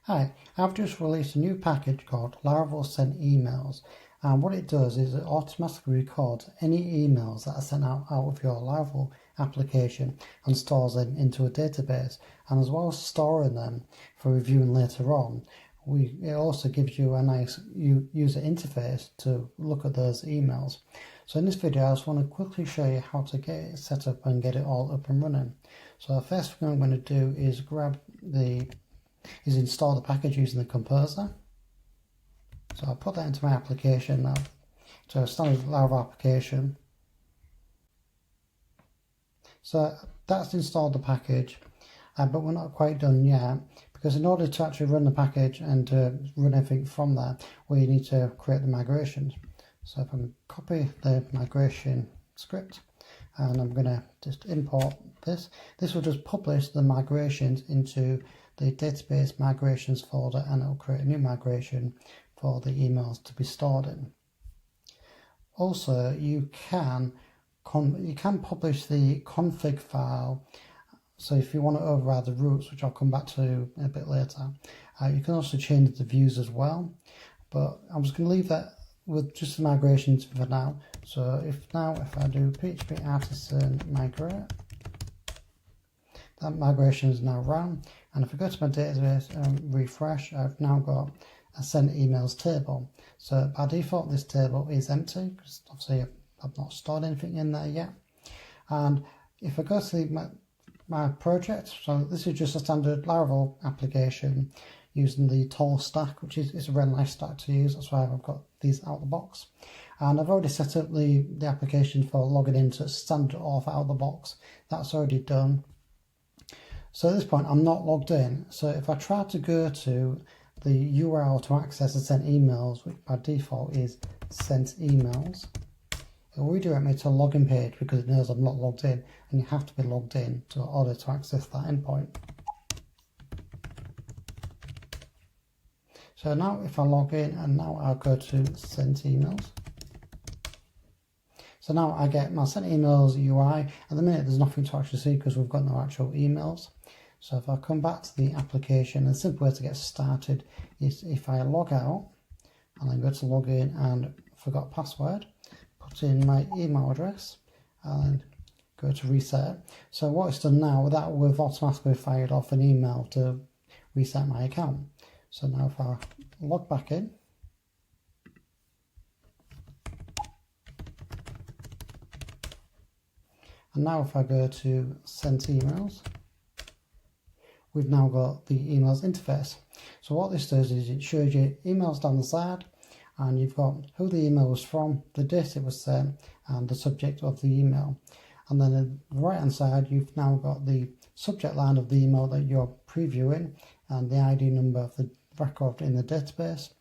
Hi, I've just released a new package called Laravel Sent Emails, and what it does is it automatically records any emails that are sent out of your Laravel application and stores them into a database. And as well as storing them for reviewing later on, it also gives you a nice user interface to look at those emails. So in this video, I just want to quickly show you how to get it set up and get it all up and running. So the first thing I'm going to do is install the package using the composer. So I'll put that into my application now. So a standard Laravel application. So that's installed the package, but we're not quite done yet, because in order to actually run the package and to run everything from there, we need to create the migrations. So if I can copy the migration script, and I'm going to just import this. This will just publish the migrations into the database migrations folder, and it will create a new migration for the emails to be stored in. Also, you can publish the config file. So if you want to override the routes, which I'll come back to a bit later, you can also change the views as well. But I'm just going to leave that with just the migrations for now. So if I do PHP artisan migrate, that migration is now run. And if I go to my database and refresh, I've now got a sent emails table. So by default, this table is empty because obviously I've not stored anything in there yet. And if I go to my project, so this is just a standard Laravel application using the tall stack, which is a really nice stack to use. That's why I've got these out of the box. And I've already set up the application for logging into standard auth out of the box. That's already done. So at this point, I'm not logged in. So if I try to go to the URL to access the sent emails, which by default is sent emails, it will redirect me to a login page because it knows I'm not logged in, and you have to be logged in in order to access that endpoint. So now if I log in, and now I'll go to sent emails. So now I get my sent emails UI. At the minute, there's nothing to actually see because we've got no actual emails. So if I come back to the application, the simple way to get started is if I log out and then go to login and forgot password, put in my email address and go to reset. So what it's done now, that we've automatically fired off an email to reset my account. So now if I log back in, and now if I go to sent emails, we've now got the emails interface. So what this does is it shows you emails down the side, and you've got who the email was from, the date it was sent, and the subject of the email. And then on the right hand side, you've now got the subject line of the email that you're previewing and the ID number of the record in the database.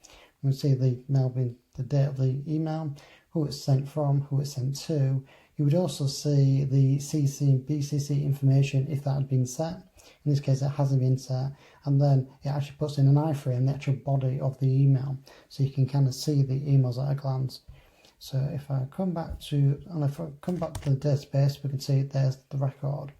You can see the mail being the date of the email, who it's sent from, who it's sent to. You would also see the CC and BCC information if that had been set. In this case, it hasn't been set, and then it actually puts in an iframe the actual body of the email, so you can kind of see the emails at a glance. So if I come back to the database, we can see there's the record.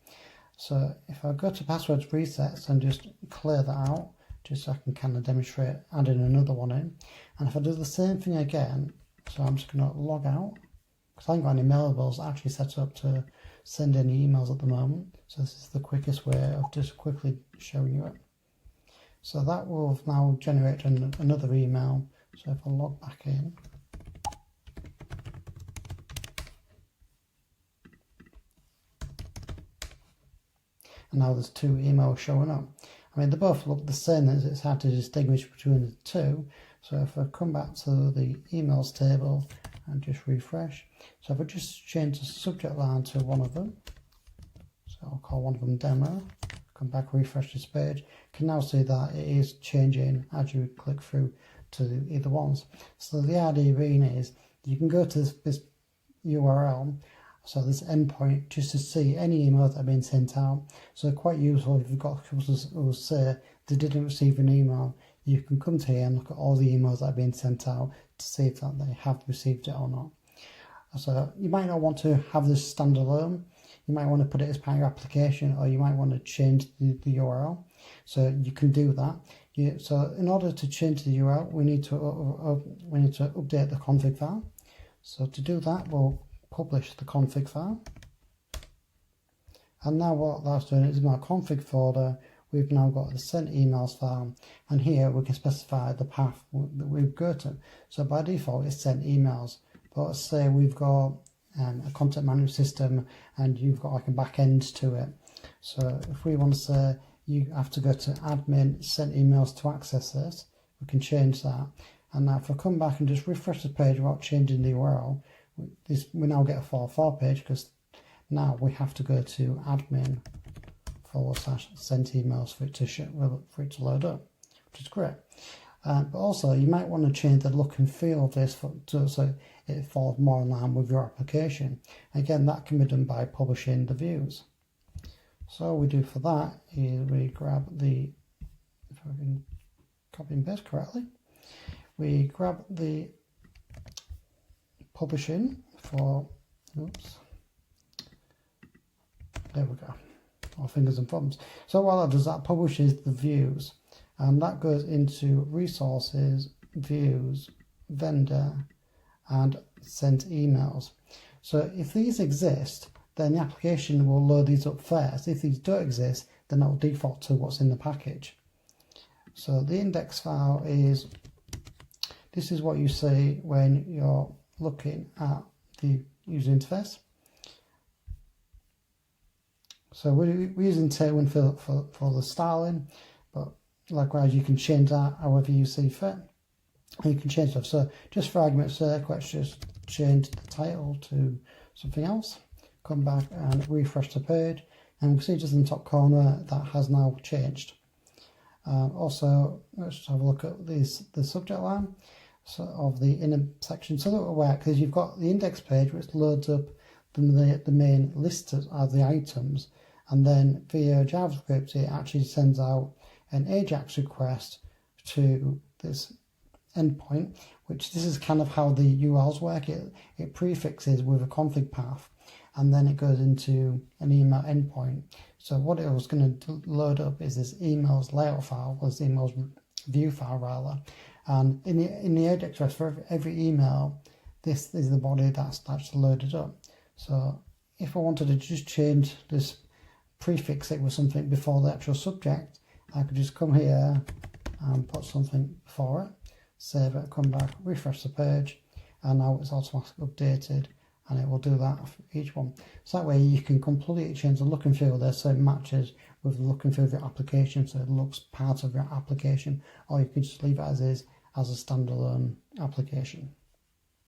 So if I go to passwords resets and just clear that out, just so I can kind of demonstrate adding another one in, and if I do the same thing again, so I'm just going to log out, because I haven't got any mailables actually set up to send any emails at the moment. So this is the quickest way of just quickly showing you it. So that will now generate another email. So if I log back in, and now there's two emails showing up. I mean, they both look the same, as it's hard to distinguish between the two. So if I come back to the emails table and just refresh, so if I just change the subject line to one of them, so I'll call one of them demo, come back, refresh this page, you can now see that it is changing as you click through to either ones. So the idea being is you can go to this URL, so this endpoint, just to see any emails that have been sent out. So quite useful if you've got customers who will say they didn't receive an email, you can come to here and look at all the emails that have been sent out to see if that they have received it or not. So you might not want to have this standalone. You might want to put it as part of your application, or you might want to change the URL. So you can do that. So in order to change the URL, we need to update the config file. So to do that, we'll publish the config file. And now what that's doing is in my config folder, we've now got the sent emails file, and here we can specify the path that we go to. So by default, it's sent emails. But let's say we've got a content management system and you've got like a back end to it. So if we want to say you have to go to admin sent emails to access this, we can change that. And now if I come back and just refresh the page without changing the URL, we now get a 404 page, because now we have to go to admin / sent emails for it to load up, which is great. But also you might want to change the look and feel of this so it falls more in line with your application. Again, that can be done by publishing the views. So all we do for that is we grab the, if I can copy and paste correctly, we grab the publishing for, oops, there we go, our fingers and thumbs. So what that does, that publishes the views, and that goes into resources, views, vendor, and sent emails. So if these exist, then the application will load these up first. If these don't exist, then it will default to what's in the package. So the index file is, this is what you see when you're looking at the user interface. So we're using Tailwind for the styling, but likewise you can change that however you see fit. You can change stuff. So just for argument's sake, let's just change the title to something else. Come back and refresh the page, and we can see just in the top corner that has now changed. Also, let's just have a look at the subject line of the inner section, so that will work, because you've got the index page which loads up the main list of the items, and then via JavaScript it actually sends out an AJAX request to this endpoint, which this is kind of how the URLs work. It prefixes with a config path, and then it goes into an email endpoint. So what it was going to load up is this emails layout file, or this emails view file rather. And in the AJAX request for every email, this is the body that's loaded up. So if I wanted to just change this, prefix it with something before the actual subject, I could just come here and put something before it, save it, come back, refresh the page, and now it's automatically updated, and it will do that for each one. So that way you can completely change the look and feel there so it matches with the look and feel of your application, so it looks part of your application, or you can just leave it as is as a standalone application.